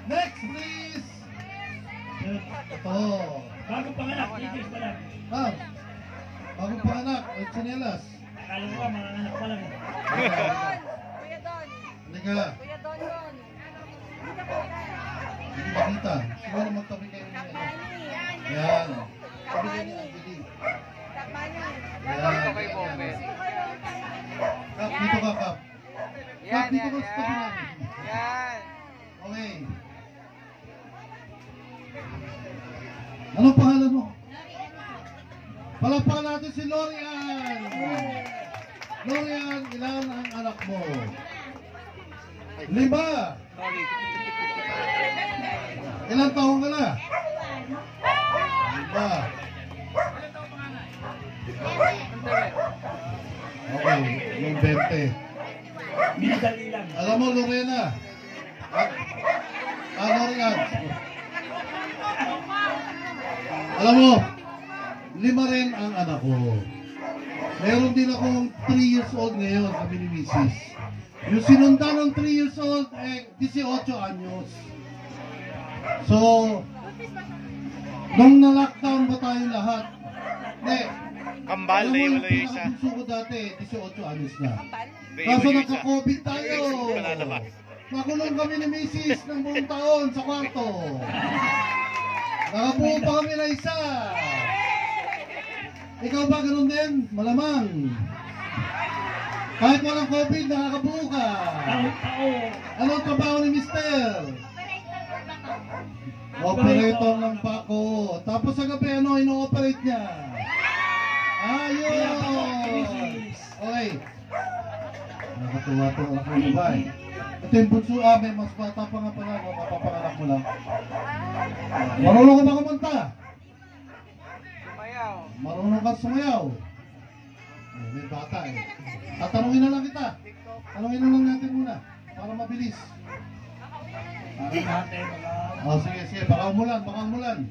Next, please. Ito. Bago panganak, titis pa lang. Ah, bagong panganak, ay tsinelas. Akala ko mga anak pa lang. Kuya Don. Halika. Kuya Don Don. Hindi makita. Siguro magtabi kayo niya. Yan. Tabi kayo niya, Angeli. Ito kay Bombe. Kap, dito ka, Kap. Kap, dito ka sa tabi namin. Yan. Okay. Anong pangalan mo? Palakpakan natin si Lorian. Lorian, ilan ang anak mo? 5. Ilang taong ka na? 5. Okay, yung 20. Minadali lang. Alam mo, Lorena. Lorian. Alam mo, 5 rin ang anak ko. Meron din akong 3 years old ngayon, kami ni Mrs. Yung sinundan ng 3 years old, 18 anyos. So, nung na-lockdown ba tayo lahat? Hindi. Kambal na yung wala yung isa. Pinakabunso ko dati, 18 anyos na. Hindi, Kaso yung isa. nagka-COVID tayo. Palalabas. Nakulong kami ni Mrs. ng buong taon sa kwarto. Nakabuo pa kami na isa. Ikaw ba ganun din? Malamang. Kahit walang COVID, nakakabuo ka. Anong trabaho ni Mister? Operator ng bako. Tapos sa gabi, ano ino-operate niya? Ayun! Okay. Nakatuwa to ako ng bahay. Ito yung bunso, may mas bata pa nga pala. Mapapanganak mo lang. Marunong ka ba kumanta? Sumayaw. Marunong ka sumayaw. May bata eh. Tatanungin na lang kita. Tanungin na lang natin muna. Para mabilis. Sige, sige. Baka umulan, baka umulan.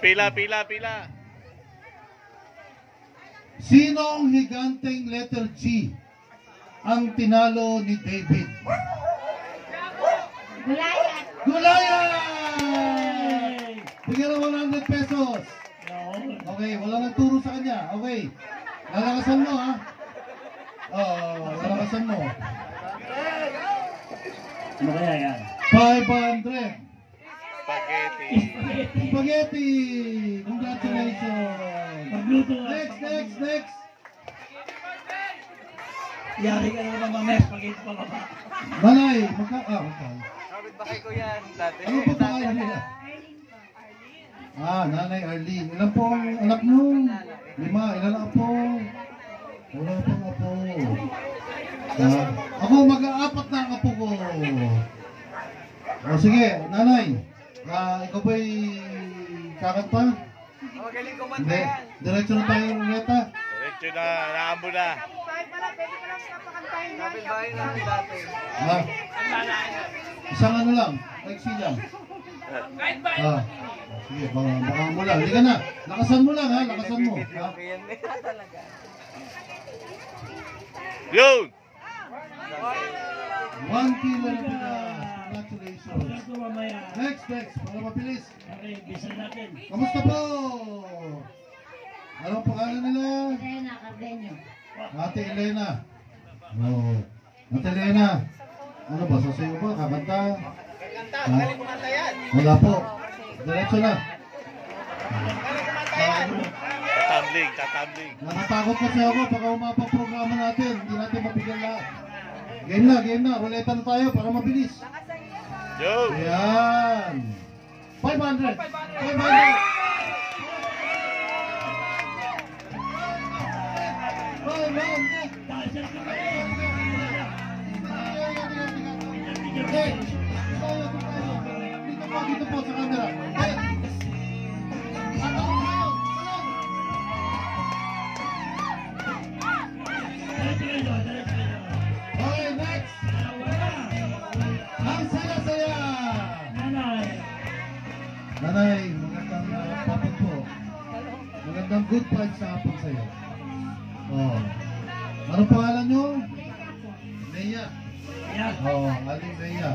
Pila. Sinong higanteng letter G ang tinalo ni David? Gulayan. Gulayan! Bigyan ng 100 pesos. Okay, wala nang turo sa kanya. Okay. Lalakasan mo, ha? Lalakasan mo. Ano kaya yan? 500. Spaghetti. Spaghetti! Congratulations! Magluto nga. Next! Yari ka na naman mamaya, spaghetti pa baba. Malay, magkano? Kapit ba kay Kuya dati? Ano po pangalan nila? Nanay Arlene. Ilan po ang anak mo? 5. Ilan ang apo? Wala pang apo. Ako mag-aapat na ang apo ko. Sige, nanay. Ikaw ba'y kakanta? Magaling kumanta Hindi. yan. Diretso na tayo, Ruleta. Diretso na, naambo na. Kapit bahay namin dati. Isang ano lang, taxi lang. Sige, baka mo lang. Hindi ka na. Lakasan mo lang, ha? Lakasan mo. Ha? Yun! 1 kilo na pinas. Congratulations. Magluto mamaya. Next, para mabilis. Okay, bisa natin. Kamusta po? Anong pangalan nila? Elena Cardenio. Ate Elena. Ate Elena. Ano ba? Sasayo ba? Kakanta? Magaling kumanta yan. Wala po. Diretso na. Tatambling. Nakatakot kasi ako baka umapang programa natin. Hindi natin mabigyan lahat. Game na. Ruleta na tayo para mabilis. Yun! Ayan. 500. 500. Dito po sa camera. Okay, next. Ang saya-saya. Nanay, magandang hapon po. Magandang good vibes sa hapon sa'yo. Anong pangalan nyo? Leia. Yan. Oh, Aling Bea.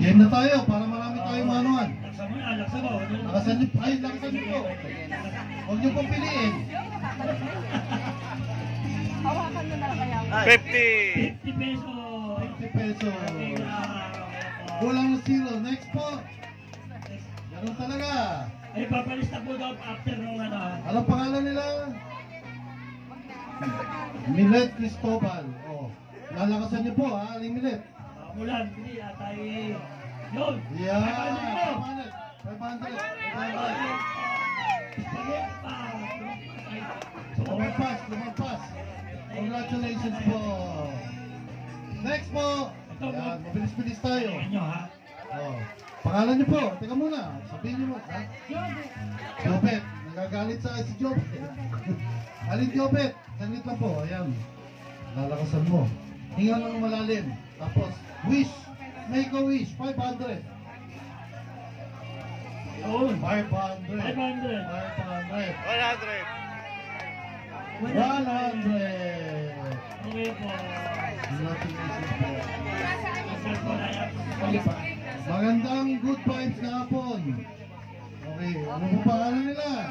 Game na tayo para marami tayong manuan. Laksa mo na, laksa mo. Lakasan niyo, ay, lakasan niyo po. Huwag niyo pong piliin. Hawakan nyo na lang kaya. 50. 50 pesos. 50 peso. Kulang na zero. Next po. Ganun talaga. Ay, papalista po daw after nung ano. Anong pangalan nila? Milet Cristobal. Oh. Lalakasan niyo po ha, Aling Milet. Mulan, hindi atay. Yun. Yeah. 500. 500. Spaghetti pa. Lumagpas, lumagpas. Congratulations po. Next po. Yan, mabilis-bilis tayo. Tingnan nyo ha. Oh. Pangalan niyo po. Teka muna. Sabihin niyo mo. Ha? Jobet. Nagagalit sa akin si Jobet. Alin Jobet? Saglit lang po. Ayan. Lalakasan mo. Hinga lang malalim. Tapos, wish. Make a wish. 500. Yun. 500. 500. 500. 100. 100. Okay po. Congratulations po. Asal po na yan. Magandang good vibes na hapon. Okay, ano po pangalan nila?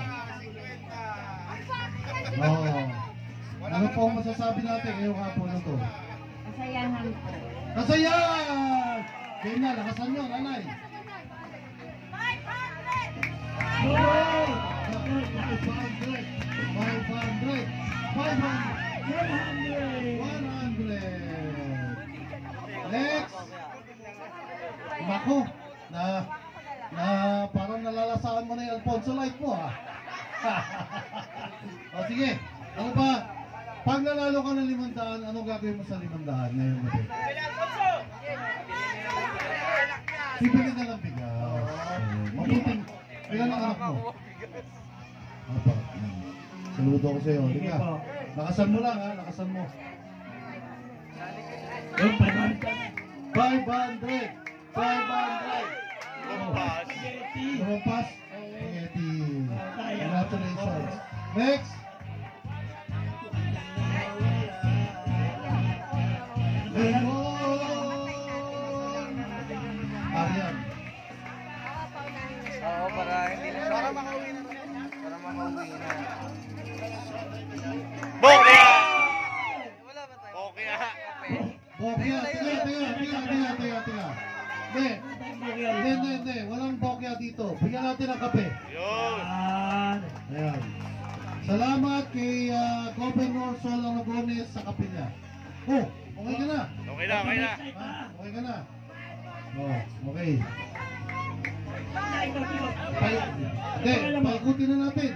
Oh. Ano po ang masasabi natin ngayong hapon na to? Kasayahan po. Kasayan! Game na, lakasan nyo, nanay. Go! 500, 500, 500, 100. Next! Mako, na parang nalalasahan mo na yung Alfonso Light mo ha. O sige, ano ba? Pag nanalo ka ng 500, anong gagawin mo sa 500 ngayon mo? Bibili na lang bigas. Mabuting, ilan ang anak mo? Apa. Saludo ko sa'yo. Hindi ka. Lakasan mo lang ha, lakasan mo. Yun, 500. 500! 500! Lumpas. Spaghetti. Lumampas. Spaghetti. Congratulations. Next. Arian. Oo, para hindi na. Para makauwi na. Para makauwi na. Bokya. Wala ba tayo? Bokya. Bokya. Tiga. Hindi. Walang bokya dito. Bigyan natin ng kape. Yun. Yan. Ayan. Salamat kay Governor Solong Lagones sa kape niya. Oh, okay ka na. Okay na, okay na. Ha? Okay ka na. Oh, okay. Hindi, paikutin na natin.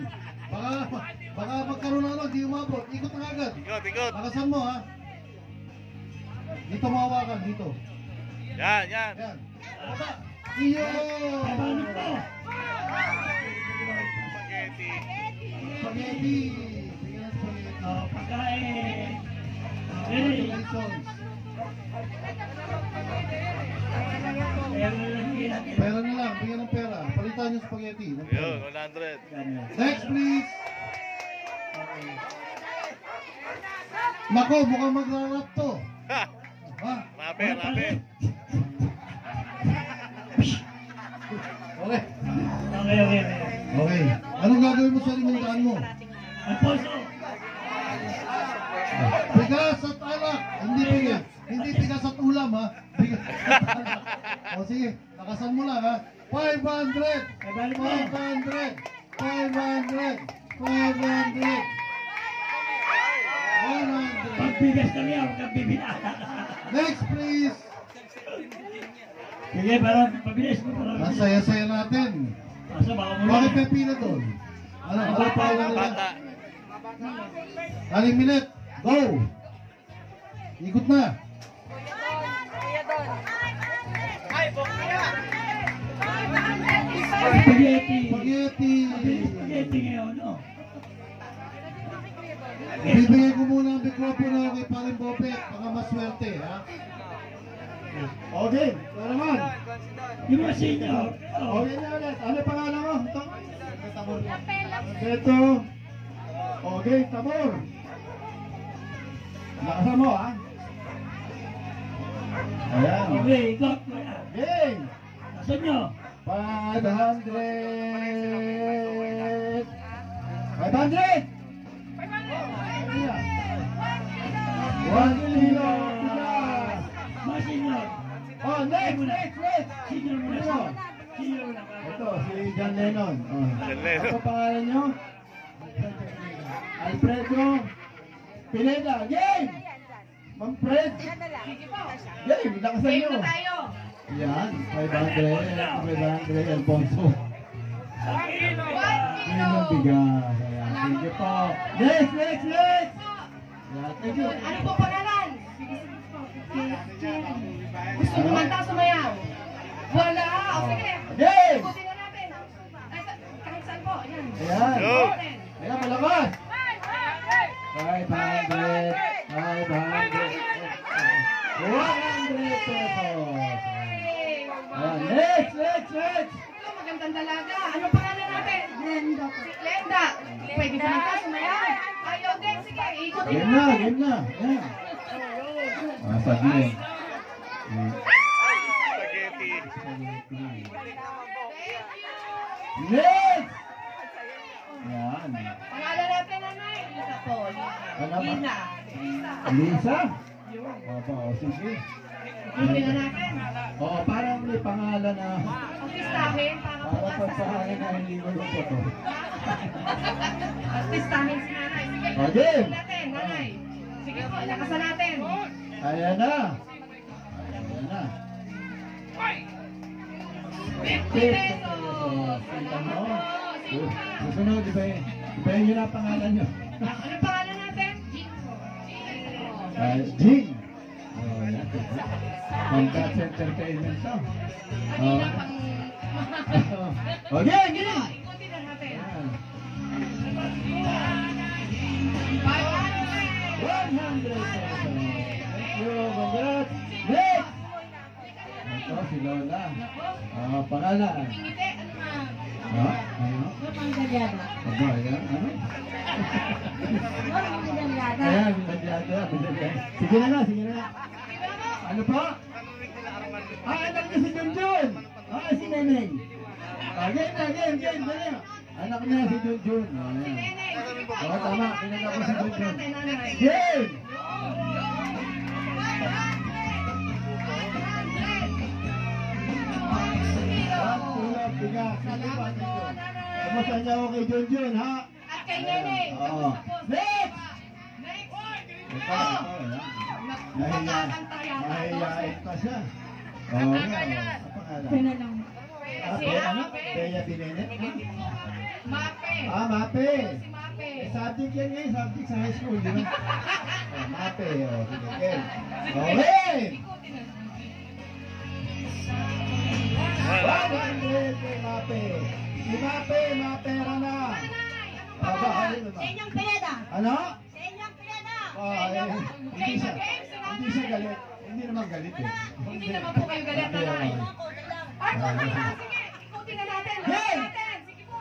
Baka magkaroon ng ano, di umabot. Ikot na agad. Ikot, ikot. Lakasan mo ha. Dito mahawakan, dito. Yan. Ayan. Baba. Iyo! Paano po? Spaghetti. Spaghetti. Bigyan ng spaghetti. Pagkain. Ready. Congratulations. Yan. Pera na lang, bigyan ng pera. Palitan yung spaghetti. ng pera. Yun, 100. Next please. Nako, mukhang magra-rap to. Ha! Ha? Rapper, rapper. Okay. Okay. Okay. Anong gagawin mo sa limandaan mo? Alfonso. Bigas at alak. Hindi bigas at ulam ha. Bigas at alak. O sige, lakasan mo lang ha. 500. 500. 500. 500. 100. Pagbigas kami ako ng bibila. Next please. Sige, parang pabilis mo. Ang saya-saya natin. Asa baka mo Bakit may pila doon? Ano pangalan nila? Bata. Aling Milet, go! Ikot na. Ay, bokya! Spaghetti. Spaghetti. Spaghetti ngayon, no? Bibigay ko muna ang mikropono kay Paring Bopet. Baka maswerte, ha? Okay, ito naman. Yung mga senior. Okay na ulit. Ano pangalan mo? Ito? Ito. Okay, Tabor. Lakasan mo, ha? Ayan. Okay, ikot. Kuya. Game. Asan nyo? 500. 500. 1 kilo. Bigas. Mga senior. Oh, next. Senior muna. Sino? Senior muna. Ito, si John Lennon. Oh. John Lennon. Ano pangalan nyo? Alfredo Pineda. Game! Ma'am Fred. Game, lakasan nyo. Yan, 500 Alfonso. Kilo ng bigas. Ayan, thank you po. Next. Yan, thank you. Ano po pangalan? Gusto mo manta sumayaw? Wala! O sige! Game! Ikutin na natin. Ay, kahit saan po. Yan. Ayan. Go! Ayan, malakas. 500 pesos. Ayan, next. Ito, magandang dalaga. Ano pangalan natin? Glenda. Si Glenda. Pwede ba manta sumayaw? Ayaw din. Sige, ikutin Game na na. natin. Ayan. Sabi yun. Spaghetti. Next! Ayan. Pangalan natin, nanay? Lisa po. Ano ba? Lina. Lisa? Opo, sige. Ikutin na natin. Oo, parang may pangalan na Artistahin para para bukas pagpahalan na hindi mo yung photo. Artistahin si nanay. Sige, O, game! ikutin natin, nanay. Sige po, lakasan natin. Ayan na. 50 pesos. Kita mo? Susunod, ibahin nyo na ang pangalan nyo. Ano pangalan natin? Jing. Oh, yan. Pang-catch entertainment to. Kanina pang... O, game! Ikutin na natin. Ayan. 500. 100 pesos. Thank you. Congrats. Next! Ito, si Lola. Pangalan. Ngiti, ano ma? Ano? Mapanggaliada. Aba, ayan. Ano? Mapanggaliada. Ayan, biladyada. Sige na. Ano pa? Anak niya si Junjun. Si Neneng. Game. Dali. Anak niya si Junjun. Neneng, sige po. Tama. Pinala ko si Junjun. Natin, nanay. Game! Bigas. Salamat po, nanay. Kamusta niya ako kay Junjun, ha? At kay Neneng. Oo. Next! Next. Ito. Mahihain pa siya. Oo nga. Pangalan. lang. Ano? Bea Binene? Mape. Mape. Si Mape. Subject yan ngayon. Subject sa high school, di ba? Mape. Sige, game. Okay! Ikutin na. 100 kay Mape. Si Mape, mapera na. Aba, ayun ba? Senyang Pineda. Ano? Senyang Pineda. Hindi siya galit. Hindi naman galit eh. Hindi naman po kayo galit, nanay. Ay, okay na. Sige, ikutin na natin. Hey! Sige po.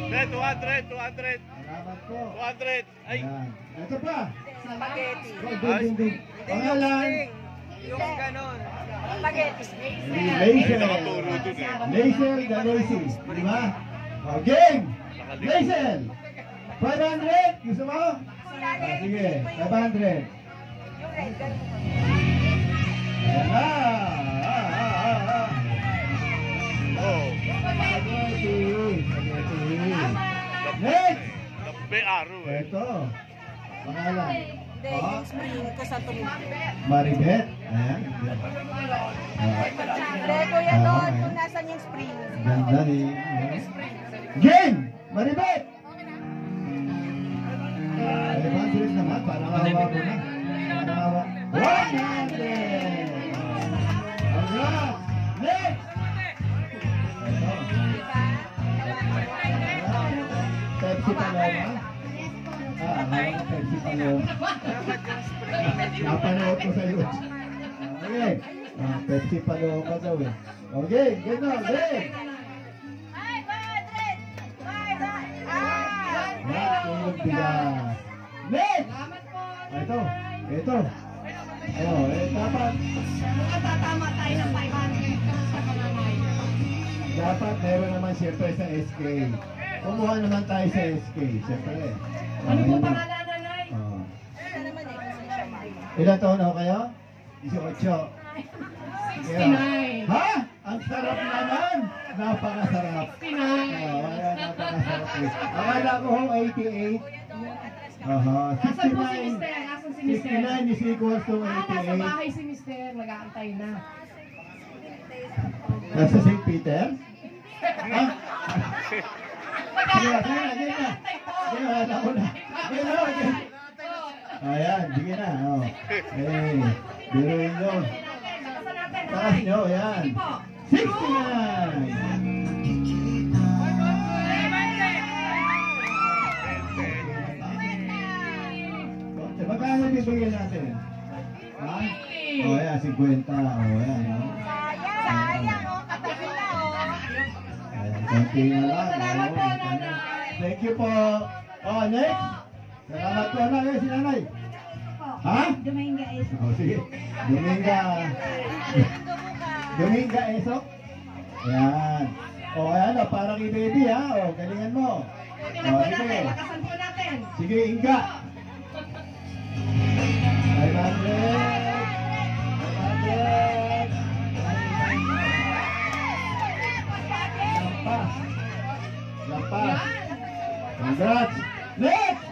500. 200. Salamat po. 200. Ay. Ayan. Ito pa. Spaghetti. Go. Pangalan. Yung ganon. Spaghetti. Laser. Nakaturo dun eh. Laser the Lazy. Di ba? Game. Laser. 500. Gusto mo? Sige. 500. Ayan na. Oh. Next. Lambe aro eh. Ito. Pangalan. Oh, ko sa tumulong. Maribet. Ayan. Lego yan doon kung nasan yung spring. Ganda ni. Game! Maribet! 500 naman. Para mahawa mo na. Para mahawa. 100! Alright! Next! Ito. Pepsi Paloma. Pepsi Paloma. Napanood ko sa YouTube. Okay. Pepsi Paloma daw eh. Okay, gano'n. Game! 500! 500! bigas. Next! Salamat po. Ito. Dapat Mukhang tatama tayo ng 500 sa pananay. Dapat meron naman siyempre sa SK. Kumuha naman tayo sa SK, siyempre. Ano po yun na. pangalan, nanay? Oh. Ilan taon ako kayo? 18. 69. Ha? Ang sarap naman! Napakasarap. 69. Ayan, napakasarap eh. Akala ko ho 88. Aha, Nasaan po si 69. Mister? Nasaan si Mister? 69 is equals to Nasa 88. bahay si Mister. Nag-aantay na. Nasa St. Peter? Ha? Sige na. Nag-aantay po. Sige na, alam ko na. Sige na, sige. Ayan, sige na. Oh. Biruin nyo. Takasan natin, Takas nanay. nyo, yan. Sige po. 69! Magkano bibigyan natin? Ha? O yan, 50. O yan. Sayang, oh. Katabi na, oh. Ayan, konti na lang. Salamat po, O, nanay. thank you po. O, next. Salamat po, nanay. Si nanay. Ha? Dominga is. O, sige. Dominga Esok. Ayan. O, ayan o, parang i-baby ha. O, galingan mo. Buti na po natin. Lakasan po natin. Sige, Inga. 500. 500. Lampas. Congrats. Next.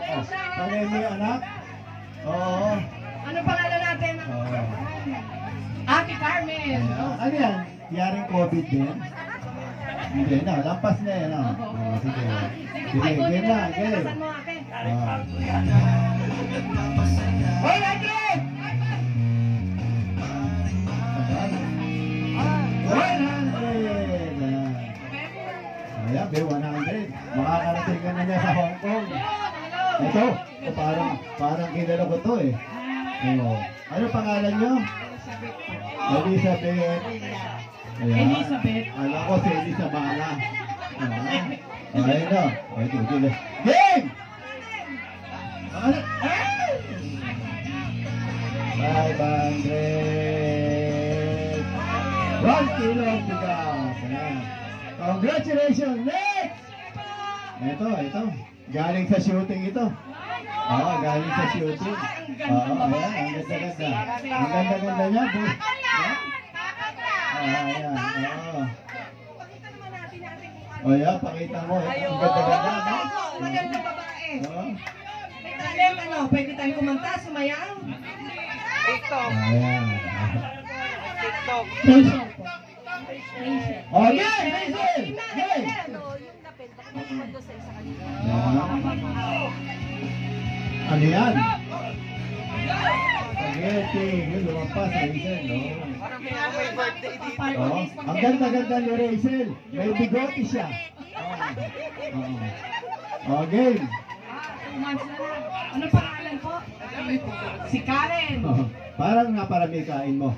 Panay mo yung anak. Oo. Ano pangalan natin? Oo. Ate Carmen. Ano yan? Yaring COVID din? Hindi na, lampas na yan. Sige. Sige, game na, game. Lakasan mo akin. Hoy, Adrian! 100! Ayan, be, 100. Makakarating ka na niya sa Hong Kong. Ito, parang kilala ko to eh. Oo. Ano pangalan niyo? Elizabeth. Ayan. Elizabeth. Alam ko si Elizabala. Ayun na. Ito, ito. Game! Ano? 500. 1 kilo of bigas. Ayan. Congratulations! Next! Ito. Galing sa shooting ito. Oo, galing sa shooting. Oo, ayan. Ang ganda-ganda. Ang ganda-ganda niya. Ayan. Oo. Pakita naman natin kung ano. O yan, pakita mo. Ang ganda-ganda. No? Magandang babae. Oo. Talent, ano, pwede tayong kumanta, sumayaw. Ayan. Rachel po. Rachel. Okay, Hazel! Hey! Ano yan? Spaghetti. Yun, lumampas, Hazel, no? Oo. Ang ganda-ganda ni Hazel. May bigote siya. Okay. 2 months na lang. Ano pangalan po? Si Karen. Parang naparami kain mo.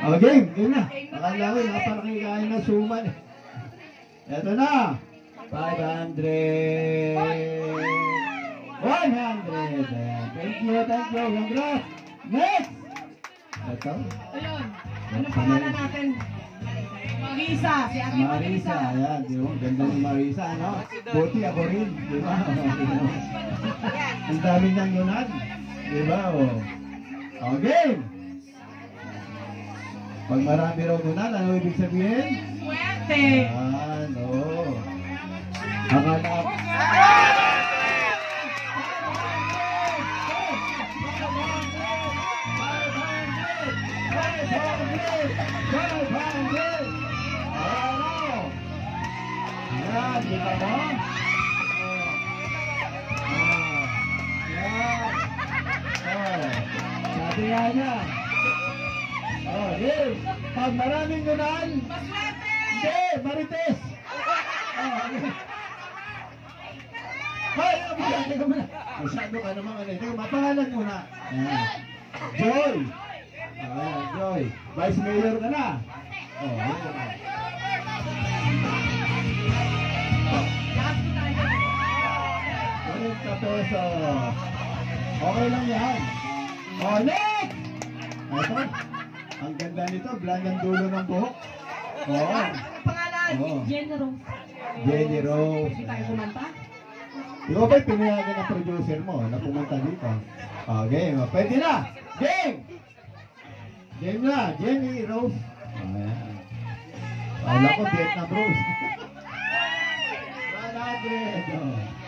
Okay, yun na. Akala ko naparami kain ng suman. Ito na. 500. 100. Thank you. Congrats. Next. Ito. Ayun. Ano pangalan natin? Marisa. Si Ate Marisa. Marisa. Ayan, di ba? Ganda ni Marisa, no? Buti ako rin, di ba? Ang dami niyang yunad. Di ba? Okay. Pag marami raw yunad, ano ibig sabihin? Swerte. Ayan, oo. Akala ko. Yan, di ba mo? Sabi nga niya. Game. Pag maraming gunan, hindi, Marites. Hoy, masyado ka muna. Masyado ka naman. Teka, mapangalan muna. Joy. Ayan, Joy. Vice Mayor ka na. Ayan. Last Yes, okay lang yan. Oh, next! Ito, ang ganda nito, blonde ang dulo ng buhok. Oo. Ano pangalan? Oo. General. Jenny Rose. Hindi tayo kumanta? Di ba ba'y pinayagan ng producer mo na pumunta dito? Game. Pwede na! Game! Game na! Jenny Rose. Ayan. Wala ko, Vietnam Rose. 100.